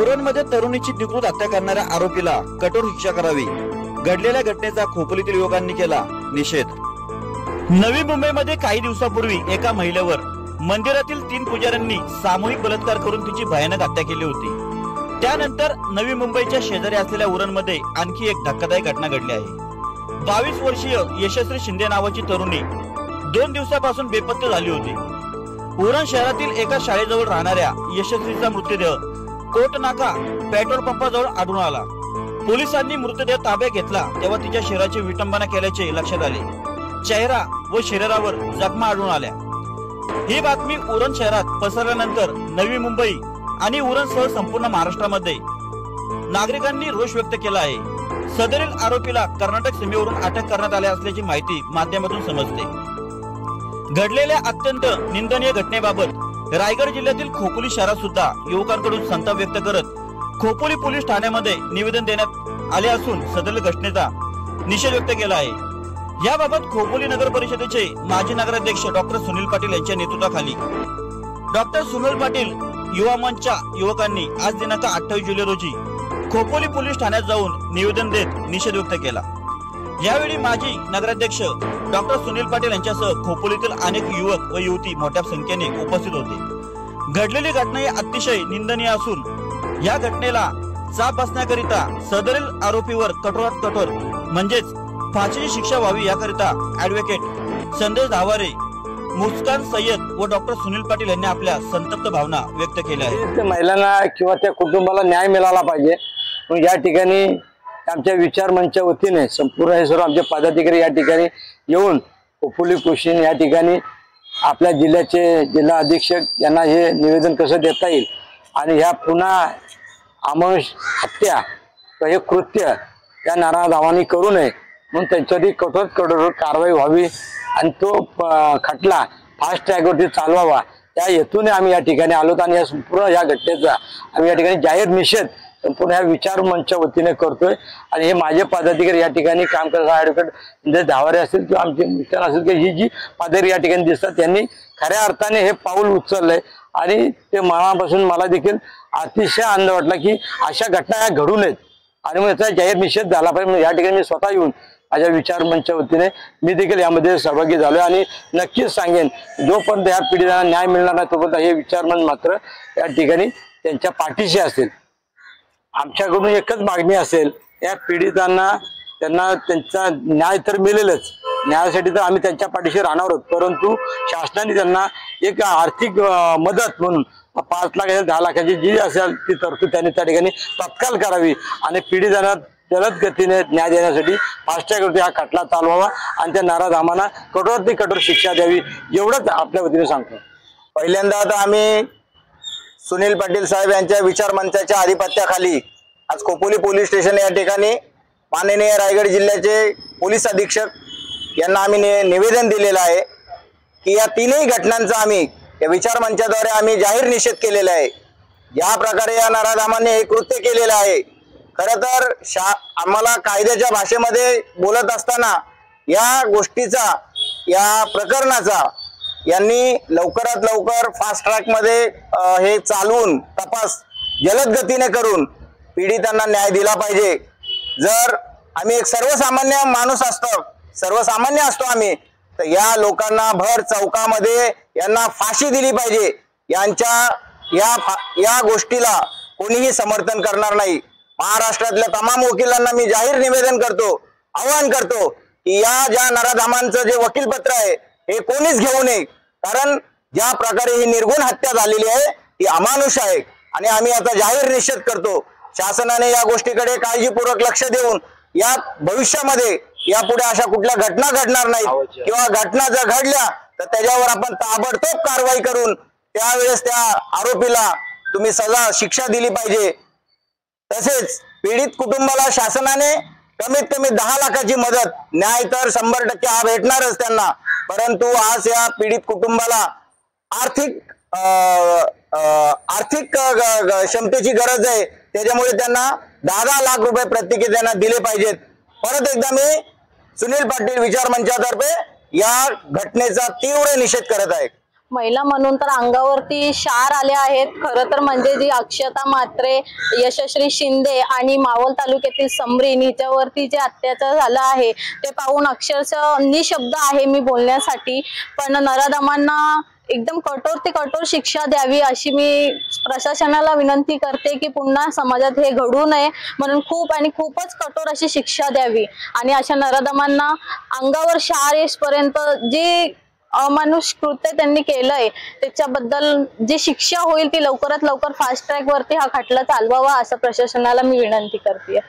उरणमध्ये तरुणीची निकृष्ट हत्या करणाऱ्या आरोपीला कठोर शिक्षा करावी। घडलेल्या घटनेचा खोपोलीतील युवकांनी केला निषेध। नवी मुंबईमध्ये काही दिवसापूर्वी एका महिलेवर मंदिरातील 3 पुजाऱ्यांनी सामूहिक बलात्कार करून तिची भयानक हत्या केली होती। त्यानंतर नवी मुंबईच्या शेजारी असलेल्या उरणमध्ये आणखी एक धक्कादायक घटना घडली आहे। 22 वर्षीय यशस्वी शिंदे नावाची तरुणी 2 दिवसापासून बेपत्ता झाली होती। उरण शहरातील एका शाळेजवळ राहणाऱ्या यशस्वीचा मृतदेह कोटनाका पेट्रोल पंपाजवळ आढळून आला। पोलिसांनी मृतदेह ताब्यात घेतला तेव्हा तिच्या शरीराची विटंबना केल्याचे लक्षात आले। चेहरा व शरीरावर जखमा आढळून आल्या। ही बातमी उरण शहरात पसरल्यानंतर नवी मुंबई आणि उरणसह संपूर्ण महाराष्ट्रामध्ये नागरिकांनी रोष व्यक्त केला आहे। सदरील आरोपीला कर्नाटक सीमेवरून अटक करण्यात आली असल्याची माहिती माध्यमातून समजते। घडलेल्या अत्यंत निंदनीय घटनेबाबत रायगड जिल्ह्यातील खोपोली शहरात सुद्धा युवकांकडून संताप व्यक्त करत खोपोली पोलीस ठाण्यामध्ये निवेदन देण्यात आले असून सदरील घटनेचा निषेध व्यक्त केला आहे। याबाबत खोपोली नगर परिषदेचे माजी नगराध्यक्ष डॉक्टर सुनील पाटील यांच्या नेतृत्वाखाली डॉक्टर सुनील पाटील युवा मंचच्या युवकांनी आज दिनांक 28 जुलै रोजी खोपोली पोलीस ठाण्यात जाऊन निवेदन देत निषेध व्यक्त केला। यावेळी माजी नगराध्यक्ष डॉक्टर सुनील पाटील यांच्यासह खोपोलीतील अनेक युवक व युवती मोठ्या संख्येने उपस्थित होते। घडलेली घटना ही अतिशय निंदनीय असून या घटनेला चाप बसण्याकरिता सदरील आरोपीवर कठोरात कठोर म्हणजेच फाशीची शिक्षा व्हावी याकरिता ॲडव्होकेट संदेश धावारे, मुस्कान सय्यद व डॉक्टर सुनील पाटील यांनी आपल्या संतप्त भावना व्यक्त केल्या आहेत। महिलांना किंवा त्या कुटुंबाला न्याय मिळाला पाहिजे म्हणून या ठिकाणी आमच्या विचार मंचच्या वतीने संपूर्ण हे सर्व आमचे पदाधिकारी या ठिकाणी येऊन खोपोली पोलीस या ठिकाणी आपल्या जिल्ह्याचे जिल्हा अधीक्षक यांना हे निवेदन कसं देता येईल आणि ह्या पुन्हा अमानुष हत्या हे कृत्य या नाराधावानी करू नये म्हणून त्यांच्यावरती कठोर कारवाई व्हावी आणि तो खटला फास्ट ट्रॅकवरती चालवावा या हेतूने आम्ही या ठिकाणी आलोत आणि या संपूर्ण या घटनेचा आम्ही या ठिकाणी जाहीर निषेध संपूर्ण ह्या विचार मंचच्या वतीने करतोय। आणि हे माझे पदाधिकारी या ठिकाणी काम करत ॲडव्होकेट संदेश धावारे असतील किंवा आमचे मिस्टर असेल की ही जी पदाधिकारी या ठिकाणी दिसतात त्यांनी खऱ्या अर्थाने हे पाऊल उचललंय आणि ते मनापासून मला देखील अतिशय आनंद वाटला की अशा घटना या घडू नयेत आणि मग याचा जाहीर निषेध झाला पाहिजे। या ठिकाणी मी स्वतः येऊन माझ्या विचार मंचच्या वतीने मी देखील यामध्ये सहभागी झालोय आणि नक्कीच सांगेन जोपर्यंत या पीडितांना न्याय मिळणार नाही तोपर्यंत हे विचार मंच मात्र या ठिकाणी त्यांच्या पाठीशी असेल। आमच्याकडून एकच मागणी असेल या पीडितांना त्यांना त्यांचा न्याय तर मिळेलच, न्यायासाठी तर आम्ही त्यांच्या पाठीशी राहणार आहोत, परंतु शासनाने त्यांना एक आर्थिक मदत म्हणून 5 लाख 10 लाखाची जी असेल ती तरतूद त्यांनी त्या ठिकाणी तत्काळ करावी आणि पीडितांना जलद गतीने न्याय देण्यासाठी फास्ट ट्रॅकवरती हा खटला चालवावा आणि त्या नाराधामांना कठोरात कठोर शिक्षा द्यावी एवढंच आपल्या वतीने सांगतो। पहिल्यांदा आता आम्ही सुनील पाटील साहेब यांच्या विचार मंचाच्या आधिपत्याखाली आज खोपोली पोलीस स्टेशन या ठिकाणी माननीय रायगड जिल्ह्याचे पोलीस अधीक्षक यांना आम्ही निवेदन दिलेलं आहे की या 3ही घटनांचा आम्ही या विचार मंचाद्वारे आम्ही जाहीर निषेध केलेला आहे। ज्या प्रकारे या नराधामांनी हे कृत्य केलेलं आहे खरं तर आम्हाला कायद्याच्या भाषेमध्ये बोलत असताना या गोष्टीचा या प्रकरणाचा यांनी लवकरात लवकर फास्ट ट्रॅक मध्ये हे चालवून तपास जलद गतीने करून पीडितांना न्याय दिला पाहिजे। जर आम्ही एक सर्वसामान्य माणूस असतो, सर्वसामान्य असतो आम्ही, तर या लोकांना भर चौकामध्ये यांना फाशी दिली पाहिजे। यांच्या या गोष्टीला कोणीही समर्थन करणार नाही। महाराष्ट्रातल्या तमाम वकिलांना मी जाहीर निवेदन करतो, आवाहन करतो की या ज्या नराधामांचं जे वकीलपत्र आहे हे कोणीच घेऊ नये, कारण ज्या प्रकारे ही निर्गुण हत्या झालेली आहे ती अमानुष आहे आणि आम्ही आता जाहीर निषेध करतो। शासनाने या गोष्टीकडे काळजीपूर्वक लक्ष देऊन या भविष्यामध्ये यापुढे अशा कुठल्या घटना घडणार नाहीत किंवा घटना जर घडल्या तर त्याच्यावर आपण ताबडतोब कारवाई करून त्यावेळेस त्या आरोपीला तुम्ही शिक्षा दिली पाहिजे। तसेच पीडित कुटुंबाला शासनाने कमीत कमी 10 लाखाची मदत, न्याय तर 100% हा भेटणारच त्यांना, परंतु आज या पीडित कुटुंबाला आर्थिक क्षमतेची गरज आहे, त्याच्यामुळे त्यांना 10 लाख रुपये प्रत्येकी त्यांना दिले पाहिजेत। परत एकदा मी सुनील पाटील विचार मंचातर्फे या घटनेचा तीव्र निषेध करत आहे। महिला म्हणून तर अंगावरती शार आले आहेत। खरं तर म्हणजे जी अक्षता म्हात्रे, यशश्री शिंदे आणि मावळ तालुक्यातील समरीन हिच्यावरती जे अत्याचार झाला आहे ते पाहून अक्षरशः निशब्द आहे मी बोलण्यासाठी। पण नराधमांना एकदम कठोर ते कठोर शिक्षा द्यावी अशी मी प्रशासनाला विनंती करते की पुन्हा समाजात हे घडू नये म्हणून खूपच कठोर अशी शिक्षा द्यावी आणि अशा नराधमांना अंगावर शार येईपर्यंत जे अमानुष कृत्य त्यांनी केलंय त्याच्याबद्दल जी शिक्षा होईल ती लवकरात लवकर फास्ट ट्रॅक वरती हा खटला चालवावा असं प्रशासनाला मी विनंती करते।